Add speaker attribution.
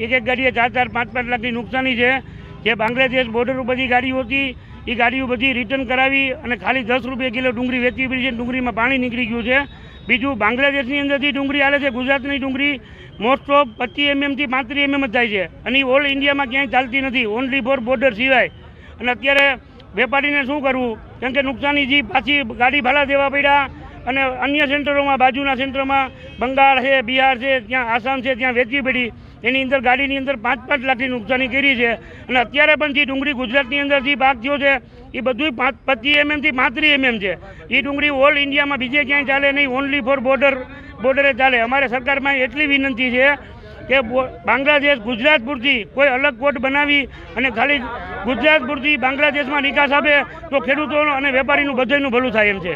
Speaker 1: એક ગાડીએ 4-4, 5-5 લાખની નુકસાની છે। જે બાંગ્લાદેશ બોર્ડર ઉપર બધી ગાડીઓ હતી એ ગાડીઓ બધી રિટર્ન કરાવી અને ખાલી 10 રૂપિયા કિલો ડુંગળી વેચવી પડી છે। ડુંગળીમાં પાણી નીકળી ગયું છે। બીજું બાંગ્લાદેશની અંદરથી ડુંગળી હાલે છે, ગુજરાતની ડુંગળી મોસ્ટ ઓફ 25 mm થી 35 mm જ જાય છે અને ઓલ ઇન્ડિયામાં ક્યાંય ચાલતી નથી, ઓનલી ફોર બોર્ડર સિવાય। અને અત્યારે વેપારીને શું કરવું, કેમ કે નુકસાની પાછી ગાડી ભાડા દેવા પડ્યા અને અન્ય સેન્ટરોમાં, બાજુના સેન્ટરમાં બંગાળ છે, બિહાર છે, ત્યાં આસામ છે, ત્યાં વેચવી પડી। એની અંદર ગાડીની અંદર 5-5 લાખની નુકસાની કરી છે અને અત્યારે પણ જે ડુંગળી ગુજરાતની અંદરથી પાક થયો છે એ બધું 25 mm થી 35 mm છે। એ ડુંગળી ઓલ ઇન્ડિયામાં બીજે ક્યાંય ચાલે નહીં, ઓનલી ફોર બોર્ડરે ચાલે। અમારે સરકારમાં એટલી વિનંતી છે કે બાંગ્લાદેશ ગુજરાત પૂરતી કોઈ અલગ કોડ બનાવી અને ખાલી ગુજરાત પૂરતી બાંગ્લાદેશમાં નિકાસ આપે તો ખેડૂતો અને વેપારીનું બધાનું ભલું થાય એમ છે।